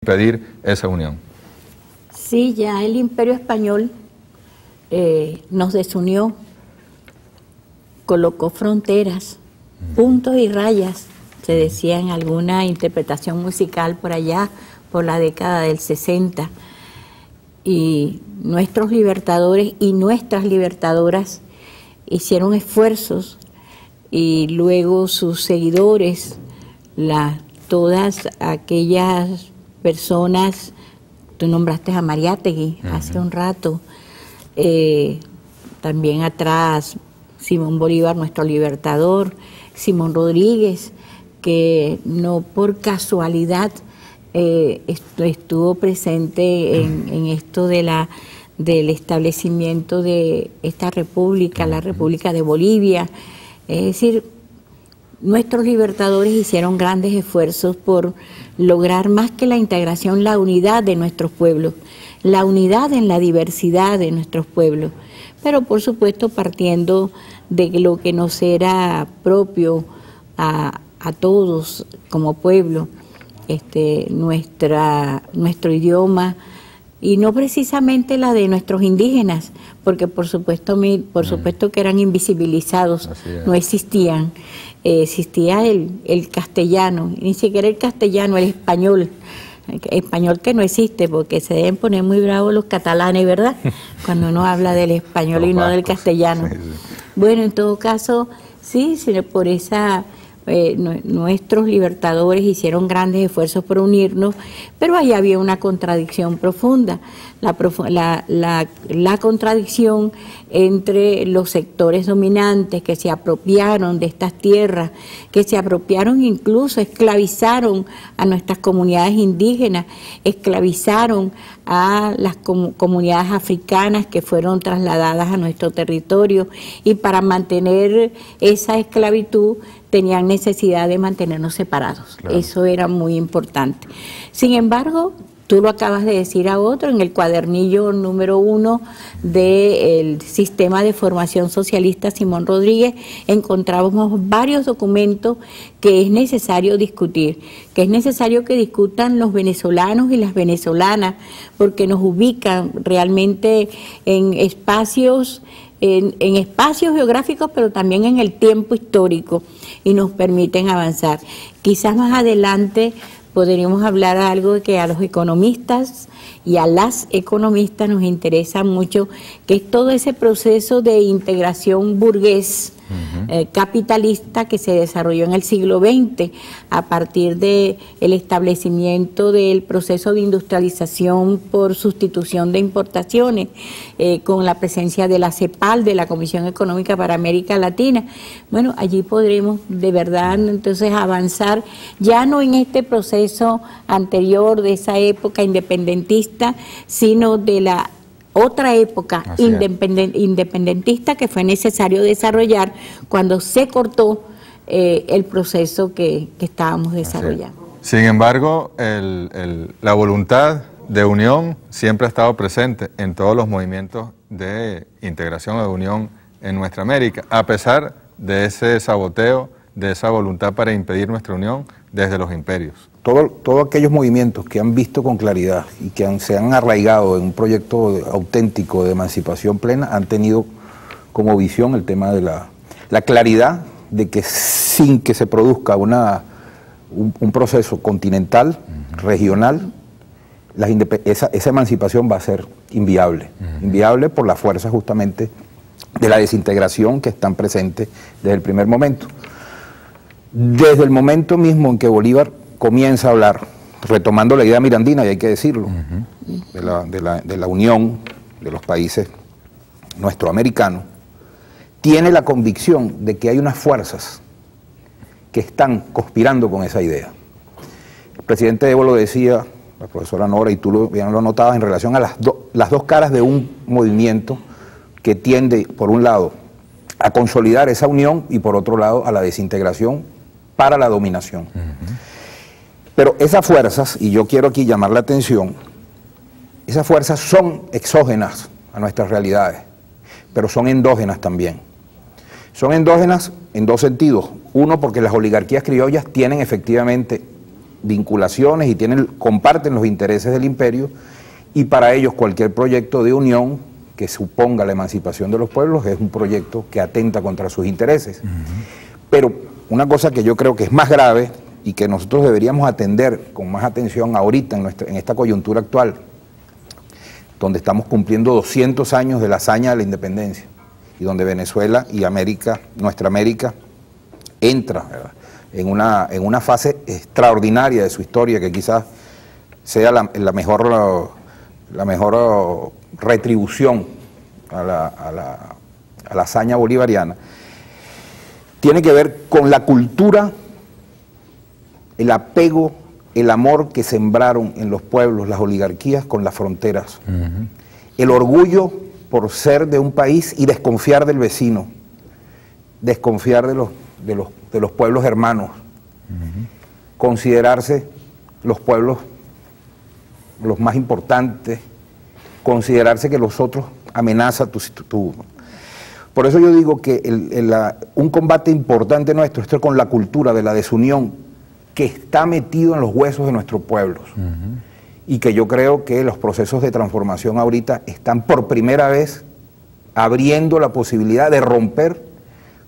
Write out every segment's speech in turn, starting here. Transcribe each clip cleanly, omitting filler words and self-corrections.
impedir esa unión. Sí, ya el Imperio Español nos desunió, colocó fronteras, puntos y rayas, se decía en alguna interpretación musical por allá, por la década del 60, y nuestros libertadores y nuestras libertadoras hicieron esfuerzos, y luego sus seguidores, todas aquellas personas, tú nombraste a Mariátegui hace un rato, también atrás Simón Bolívar, nuestro libertador, Simón Rodríguez, que no por casualidad estuvo presente en esto del establecimiento de esta república, la República de Bolivia. Es decir, nuestros libertadores hicieron grandes esfuerzos por lograr más que la integración, la unidad de nuestros pueblos, la unidad en la diversidad de nuestros pueblos, pero por supuesto partiendo de lo que nos era propio a todos como pueblo, nuestro idioma, y no precisamente la de nuestros indígenas, porque por supuesto que eran invisibilizados, no existían. Existía el castellano, ni siquiera el castellano, el español que no existe, porque se deben poner muy bravos los catalanes, ¿verdad? Cuando uno habla del español y no del castellano. Sí, sí. Bueno, en todo caso, sí, por esa... nuestros libertadores hicieron grandes esfuerzos por unirnos, pero ahí había una contradicción profunda, la contradicción entre los sectores dominantes que se apropiaron de estas tierras, que se apropiaron, incluso esclavizaron a nuestras comunidades indígenas, esclavizaron a las comunidades africanas que fueron trasladadas a nuestro territorio, y para mantener esa esclavitud tenían necesidad de mantenernos separados. Claro. Eso era muy importante. Sin embargo, tú lo acabas de decir a otro, en el cuadernillo número 1 del Sistema de Formación Socialista Simón Rodríguez encontramos varios documentos que es necesario discutir, que es necesario que discutan los venezolanos y las venezolanas, porque nos ubican realmente en espacios geográficos, pero también en el tiempo histórico, y nos permiten avanzar. Quizás más adelante podríamos hablar algo que a los economistas y a las economistas nos interesa mucho, que es todo ese proceso de integración burgués, capitalista, que se desarrolló en el siglo XX a partir del establecimiento del proceso de industrialización por sustitución de importaciones, con la presencia de la CEPAL, de la Comisión Económica para América Latina. Bueno, allí podremos de verdad entonces avanzar, ya no en este proceso anterior de esa época independentista, sino de la otra época independentista que fue necesario desarrollar cuando se cortó el proceso que estábamos desarrollando. Sin embargo, la voluntad de unión siempre ha estado presente en todos los movimientos de integración o de unión en nuestra América, a pesar de ese saboteo, de esa voluntad para impedir nuestra unión desde los imperios. Todos aquellos movimientos que han visto con claridad y que se han arraigado en un proyecto auténtico de emancipación plena han tenido como visión el tema de la claridad de que sin que se produzca un proceso continental, regional, esa emancipación va a ser inviable. Inviable por la fuerza justamente de la desintegración que están presentes desde el primer momento. Desde el momento mismo en que Bolívar comienza a hablar, retomando la idea mirandina, y hay que decirlo, de la unión de los países nuestroamericanos, tiene la convicción de que hay unas fuerzas que están conspirando con esa idea. El presidente Evo lo decía, la profesora Nora, y tú bien lo notabas, en relación a las dos caras de un movimiento que tiende, por un lado, a consolidar esa unión y por otro lado, a la desintegración para la dominación. Pero esas fuerzas, y yo quiero aquí llamar la atención, esas fuerzas son exógenas a nuestras realidades, pero son endógenas también. Son endógenas en dos sentidos. Uno, porque las oligarquías criollas tienen efectivamente vinculaciones y comparten los intereses del imperio, y para ellos cualquier proyecto de unión que suponga la emancipación de los pueblos es un proyecto que atenta contra sus intereses. Pero una cosa que yo creo que es más grave y que nosotros deberíamos atender con más atención ahorita en esta coyuntura actual, donde estamos cumpliendo 200 años de la hazaña de la independencia y donde Venezuela y América, nuestra América, entra, ¿verdad?, en una fase extraordinaria de su historia que quizás sea la mejor retribución a la hazaña bolivariana, tiene que ver con la cultura, el apego, el amor que sembraron en los pueblos las oligarquías con las fronteras, el orgullo por ser de un país y desconfiar del vecino, desconfiar de los pueblos hermanos, considerarse los pueblos los más importantes, considerarse que los otros amenazan tu. Por eso yo digo que un combate importante nuestro es con la cultura de la desunión que está metido en los huesos de nuestros pueblos, y que yo creo que los procesos de transformación ahorita están por primera vez abriendo la posibilidad de romper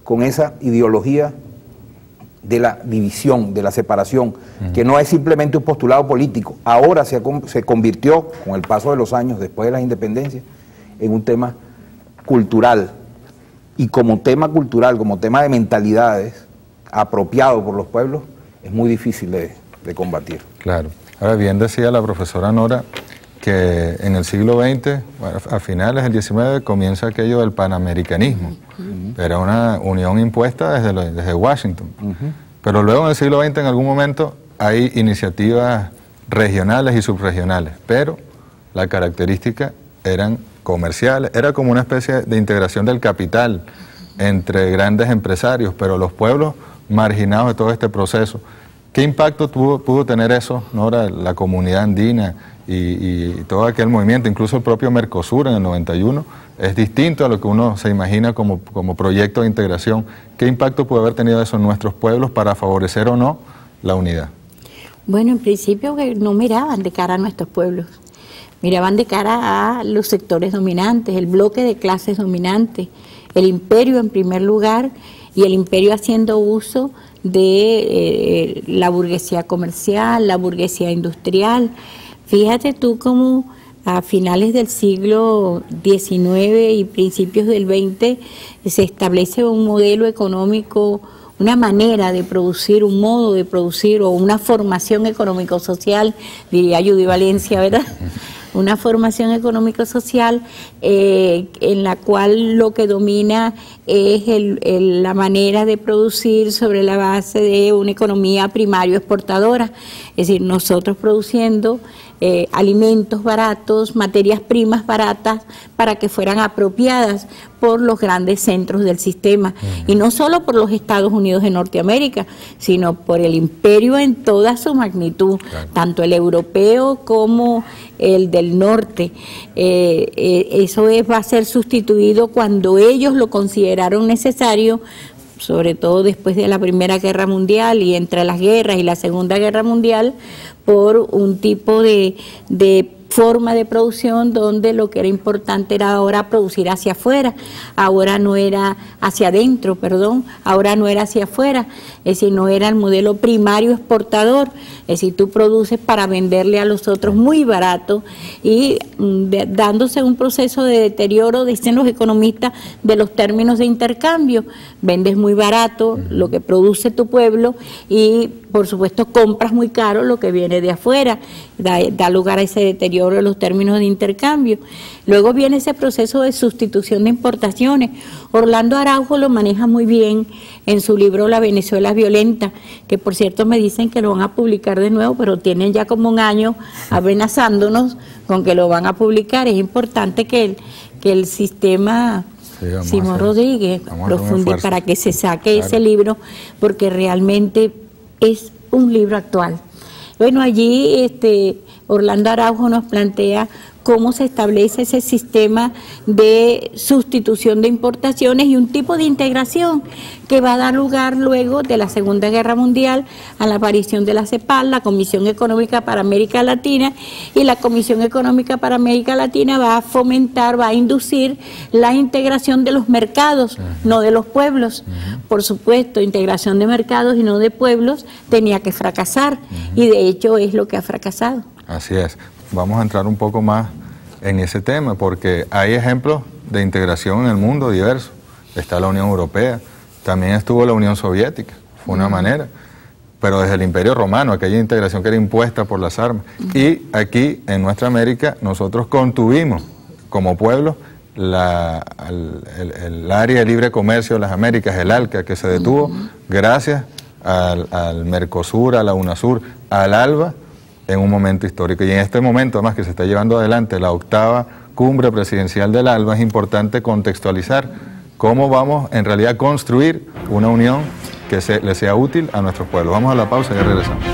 con esa ideología de la división, de la separación, que no es simplemente un postulado político, ahora se convirtió, con el paso de los años después de la independencia, en un tema cultural, y como tema cultural, como tema de mentalidades apropiado por los pueblos, es muy difícil de combatir. Claro. Ahora bien decía la profesora Nora que en el siglo XX, bueno, a finales del XIX, comienza aquello del panamericanismo. Era una unión impuesta desde Washington. Pero luego en el siglo XX, en algún momento, hay iniciativas regionales y subregionales, pero la característica eran comerciales, era como una especie de integración del capital entre grandes empresarios, pero los pueblos marginados de todo este proceso. ¿Qué impacto pudo tener eso, Nora, la comunidad andina y todo aquel movimiento? Incluso el propio Mercosur en el 91 es distinto a lo que uno se imagina como proyecto de integración. ¿Qué impacto pudo haber tenido eso en nuestros pueblos para favorecer o no la unidad? Bueno, en principio que no miraban de cara a nuestros pueblos, miraban de cara a los sectores dominantes, el bloque de clases dominantes, el imperio en primer lugar, y el imperio haciendo uso de la burguesía comercial, la burguesía industrial. Fíjate tú cómo a finales del siglo XIX y principios del XX se establece un modelo económico, una manera de producir, un modo de producir o una formación económico-social, diría Judy Valencia, ¿verdad? Una formación económico-social en la cual lo que domina es la manera de producir sobre la base de una economía primario exportadora, es decir, nosotros produciendo alimentos baratos, materias primas baratas para que fueran apropiadas por los grandes centros del sistema, y no solo por los Estados Unidos de Norteamérica, sino por el imperio en toda su magnitud, tanto el europeo como el del norte. Eso va a ser sustituido cuando ellos lo consideraron necesario, sobre todo después de la Primera Guerra Mundial y entre las guerras y la Segunda Guerra Mundial, por un tipo de forma de producción donde lo que era importante era ahora producir hacia afuera, ahora no era hacia adentro, ahora no era hacia afuera, es decir, no era el modelo primario exportador, es decir, tú produces para venderle a los otros muy barato y dándose un proceso de deterioro, dicen los economistas, de los términos de intercambio, vendes muy barato lo que produce tu pueblo y por supuesto compras muy caro lo que viene de afuera, da lugar a ese deterioro de los términos de intercambio. Luego viene ese proceso de sustitución de importaciones. Orlando Araujo lo maneja muy bien en su libro La Venezuela Violenta, que por cierto me dicen que lo van a publicar de nuevo, pero tienen ya como un año amenazándonos con que lo van a publicar. Es importante que el sistema... Simón Rodríguez profundice para que se saque ese libro, porque realmente es un libro actual. Bueno, allí Orlando Araujo nos plantea cómo se establece ese sistema de sustitución de importaciones y un tipo de integración que va a dar lugar luego de la Segunda Guerra Mundial a la aparición de la CEPAL, la Comisión Económica para América Latina, y la Comisión Económica para América Latina va a fomentar, va a inducir la integración de los mercados, no de los pueblos. Por supuesto, integración de mercados y no de pueblos tenía que fracasar, y de hecho es lo que ha fracasado. Así es. Vamos a entrar un poco más en ese tema, porque hay ejemplos de integración en el mundo diversos. Está la Unión Europea, también estuvo la Unión Soviética, fue una manera, pero desde el Imperio Romano, aquella integración que era impuesta por las armas. Y aquí, en nuestra América, nosotros contuvimos, como pueblo, el área de libre comercio de las Américas, el ALCA, que se detuvo gracias al Mercosur, a la UNASUR, al ALBA, en un momento histórico. Y en este momento, además, que se está llevando adelante la 8ª cumbre presidencial del ALBA, es importante contextualizar cómo vamos en realidad a construir una unión que le sea útil a nuestros pueblos. Vamos a la pausa y ya regresamos.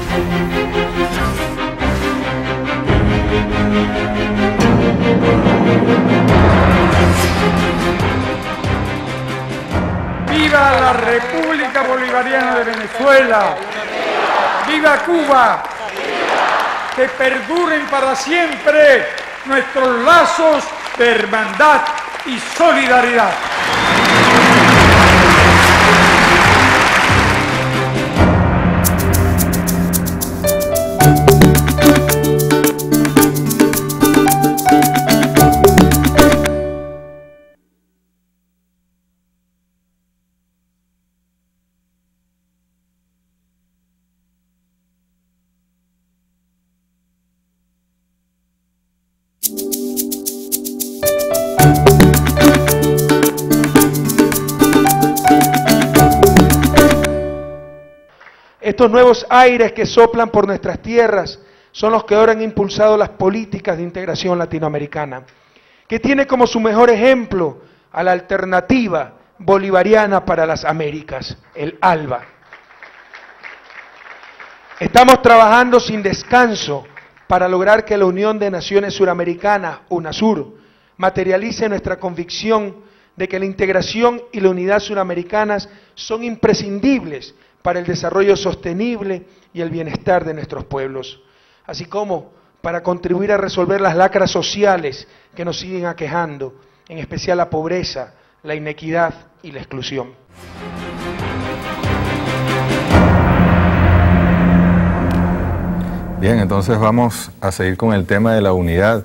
¡Viva la República Bolivariana de Venezuela! ¡Viva Cuba! Que perduren para siempre nuestros lazos de hermandad y solidaridad. Estos nuevos aires que soplan por nuestras tierras son los que ahora han impulsado las políticas de integración latinoamericana, que tiene como su mejor ejemplo a la alternativa bolivariana para las Américas, el ALBA. Estamos trabajando sin descanso para lograr que la Unión de Naciones Suramericanas, UNASUR, materialice nuestra convicción de que la integración y la unidad suramericanas son imprescindibles para el desarrollo sostenible y el bienestar de nuestros pueblos, así como para contribuir a resolver las lacras sociales que nos siguen aquejando, en especial la pobreza, la inequidad y la exclusión. Bien, entonces vamos a seguir con el tema de la unidad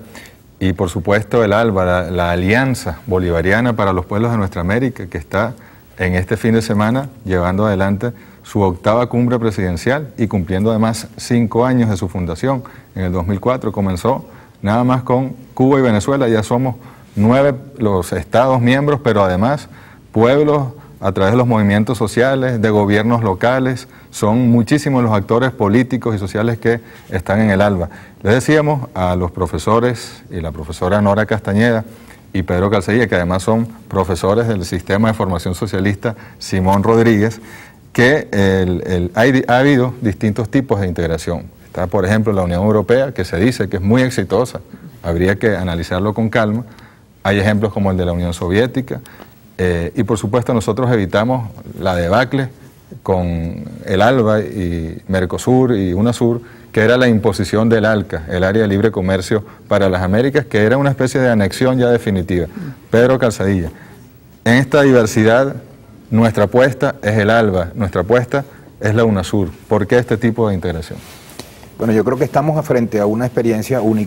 y por supuesto el ALBA, la Alianza Bolivariana para los Pueblos de Nuestra América, que está en este fin de semana llevando adelante su 8ª cumbre presidencial y cumpliendo además 5 años de su fundación. En el 2004 comenzó nada más con Cuba y Venezuela, ya somos 9 los estados miembros, pero además pueblos a través de los movimientos sociales, de gobiernos locales, son muchísimos los actores políticos y sociales que están en el ALBA. Les decíamos a los profesores y la profesora Nora Castañeda y Pedro Calzadilla, que además son profesores del Sistema de Formación Socialista Simón Rodríguez, que ha habido distintos tipos de integración. Está, por ejemplo, la Unión Europea, que se dice que es muy exitosa, habría que analizarlo con calma. Hay ejemplos como el de la Unión Soviética, y por supuesto nosotros evitamos la debacle con el ALBA y Mercosur y UNASUR, que era la imposición del ALCA, el Área de Libre Comercio para las Américas, que era una especie de anexión ya definitiva. Pedro Calzadilla, en esta diversidad nuestra apuesta es el ALBA, nuestra apuesta es la UNASUR. ¿Por qué este tipo de integración? Bueno, yo creo que estamos frente a una experiencia única.